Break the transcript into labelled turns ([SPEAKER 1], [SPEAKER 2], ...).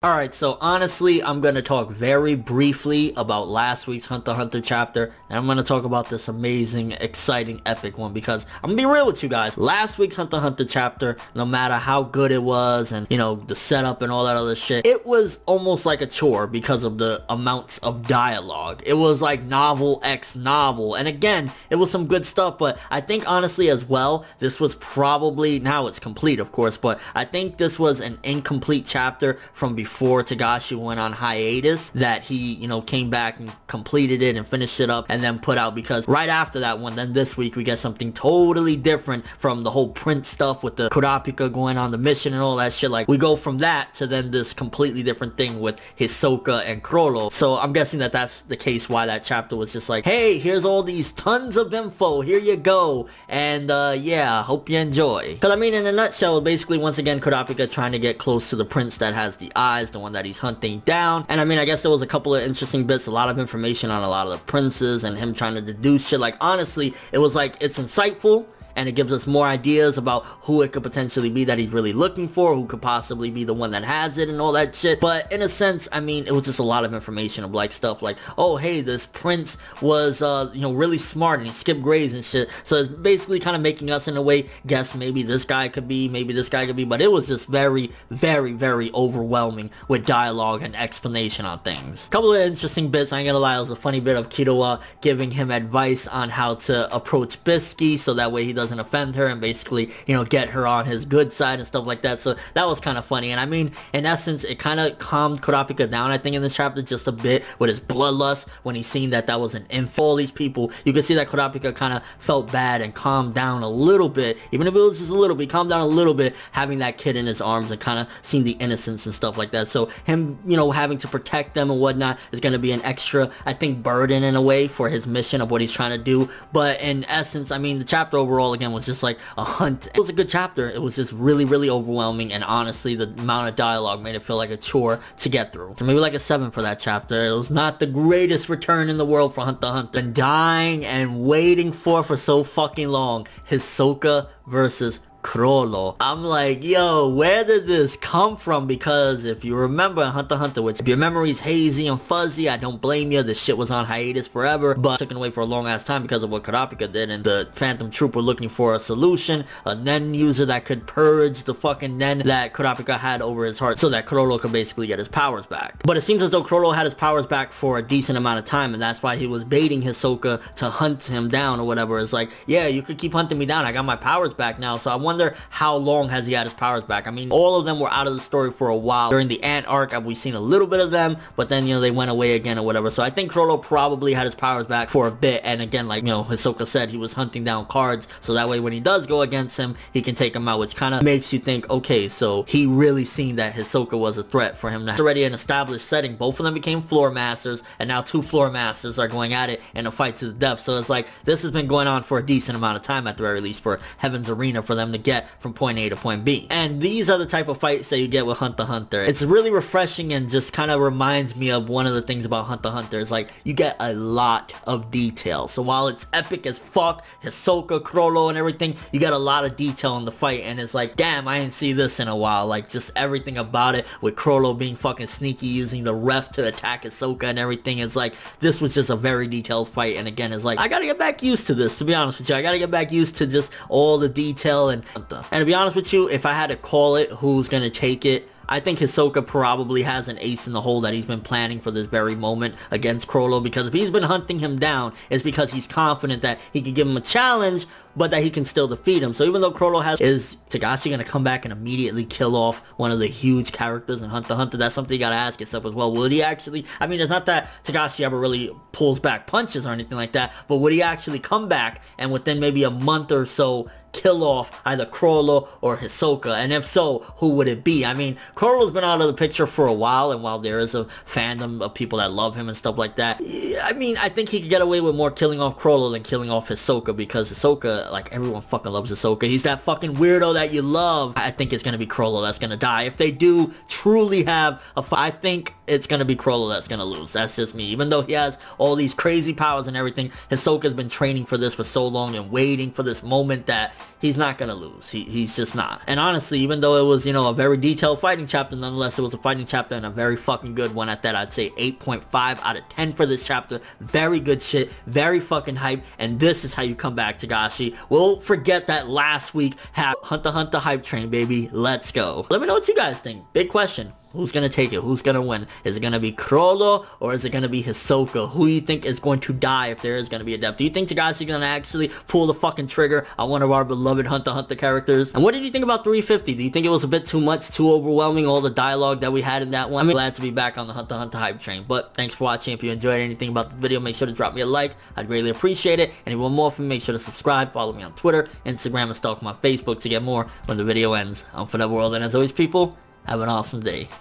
[SPEAKER 1] Alright, so honestly, I'm going to talk very briefly about last week's Hunter x Hunter chapter, and I'm going to talk about this amazing, exciting, epic one, because I'm going to be real with you guys. Last week's Hunter x Hunter chapter, no matter how good it was, and, you know, the setup and all that other shit, it was almost like a chore because of the amounts of dialogue. It was like novel x novel, and again, it was some good stuff, but I think honestly as well, this was probably, now it's complete of course, but I think this was an incomplete chapter from before Togashi went on hiatus, that he, you know, came back and completed it and finished it up and then put out, because right after that one, then this week we get something totally different from the whole Prince stuff with the Kurapika going on the mission and all that shit. Like, we go from that to then this completely different thing with Hisoka and Chrollo. So I'm guessing that that's the case why that chapter was just like, hey, here's all these tons of info, here you go, and yeah, hope you enjoy. Because I mean, in a nutshell, basically once again Kurapika trying to get close to the prince that has the eyes, the one that he's hunting down. And I mean, I guess there was a couple of interesting bits, a lot of information on a lot of the princes and him trying to deduce shit. Like, honestly, it was like, it's insightful, and it gives us more ideas about who it could potentially be that he's really looking for, who could possibly be the one that has it and all that shit. But in a sense, I mean, it was just a lot of information of like stuff like, oh hey, this prince was you know, really smart and he skipped grades and shit. So it's basically kind of making us in a way guess maybe this guy could be, maybe this guy could be, but it was just very, very, very overwhelming with dialogue and explanation on things. A couple of interesting bits, I ain't gonna lie, it was a funny bit of Killua giving him advice on how to approach Bisky so that way he doesn't offend her and basically, you know, get her on his good side and stuff like that. So that was kind of funny. And I mean, in essence, it kind of calmed Kurapika down, I think, in this chapter just a bit with his bloodlust when he seen that that was an info. All these people, you can see that Kurapika kind of felt bad and calmed down a little bit, even if it was just a little bit, calmed down a little bit, having that kid in his arms and kind of seeing the innocence and stuff like that. So him, you know, having to protect them and whatnot is going to be an extra, I think, burden in a way for his mission of what he's trying to do. But in essence, I mean, the chapter overall, again, was just like a hunt. It was a good chapter. It was just really, really overwhelming, and honestly, the amount of dialogue made it feel like a chore to get through. So maybe like a 7 for that chapter. It was not the greatest return in the world for Hunter x Hunter. Been dying and waiting for so fucking long. Hisoka versus Chrollo. I'm like, yo, where did this come from? Because if you remember Hunter x Hunter, which if your memory's hazy and fuzzy, I don't blame you. This shit was on hiatus forever, but taken away for a long ass time because of what Kurapika did, and the Phantom Troop were looking for a solution, a Nen user that could purge the fucking Nen that Kurapika had over his heart so that Chrollo could basically get his powers back. But it seems as though Chrollo had his powers back for a decent amount of time, and that's why he was baiting Hisoka to hunt him down or whatever. It's like, yeah, you could keep hunting me down, I got my powers back now. So I wonder how long has he had his powers back. I mean, all of them were out of the story for a while. During the Ant arc, we've seen a little bit of them, but then, you know, they went away again or whatever. So I think Chrollo probably had his powers back for a bit, and again, like, you know, Hisoka said, he was hunting down cards, so that way when he does go against him, he can take him out, which kind of makes you think, okay, so he really seen that Hisoka was a threat for him. Now, it's already an established setting. Both of them became floor masters, and now 2 floor masters are going at it in a fight to the death. So it's like, this has been going on for a decent amount of time at the very least for Heaven's Arena, for them to get from point A to point B. And these are the type of fights that you get with Hunter x Hunter. It's really refreshing and just kind of reminds me of one of the things about Hunter x Hunter is like, you get a lot of detail. So while it's epic as fuck, Hisoka, Chrollo and everything, you get a lot of detail in the fight, and it's like, damn, I didn't see this in a while. Like, just everything about it, with Chrollo being fucking sneaky, using the ref to attack Hisoka and everything. It's like, this was just a very detailed fight, and again, it's like, I gotta get back used to this, to be honest with you. I gotta get back used to just all the detail and Hunter. And to be honest with you, if I had to call it who's gonna take it, I think Hisoka probably has an ace in the hole that he's been planning for this very moment against Chrollo, because if he's been hunting him down, it's because he's confident that he can give him a challenge, but that he can still defeat him. So even though Chrollo has, is Togashi gonna come back and immediately kill off one of the huge characters in Hunter x Hunter? That's something you gotta ask yourself as well. Would he actually, I mean, it's not that Togashi ever really pulls back punches or anything like that, but would he actually come back and within maybe a month or so kill off either Chrollo or Hisoka? And if so, who would it be? I mean, Chrollo's been out of the picture for a while, and while there is a fandom of people that love him and stuff like that, I mean, I think he could get away with more killing off Chrollo than killing off Hisoka, because Hisoka, like, everyone fucking loves Hisoka. He's that fucking weirdo that you love. I think it's gonna be Chrollo that's gonna die. If they do truly have a fight, I think it's gonna be Chrollo that's gonna lose. That's just me. Even though he has all these crazy powers and everything, Hisoka's been training for this for so long and waiting for this moment that he's not gonna lose. He's just not. And honestly, even though it was, you know, a very detailed fighting chapter, nonetheless, it was a fighting chapter and a very fucking good one at that. I'd say 8.5 out of 10 for this chapter. Very good shit. Very fucking hype. And this is how you come back, Togashi. We'll forget that last week had Hunter x Hunter hype train, baby. Let's go. Let me know what you guys think. Big question. Who's gonna take it? Who's gonna win? Is it gonna be Chrollo or is it gonna be Hisoka? Who do you think is going to die if there is gonna be a death? Do you think Togashi's gonna actually pull the fucking trigger on one of our beloved Hunter x Hunter characters? And what did you think about 350? Do you think it was a bit too much, too overwhelming, all the dialogue that we had in that one? I'm glad to be back on the Hunter x Hunter hype train. But thanks for watching. If you enjoyed anything about the video, make sure to drop me a like. I'd greatly appreciate it. And if you want more from me, make sure to subscribe. Follow me on Twitter, Instagram, and stalk my Facebook to get more when the video ends. I'm ForneverWorld, and as always, people, have an awesome day.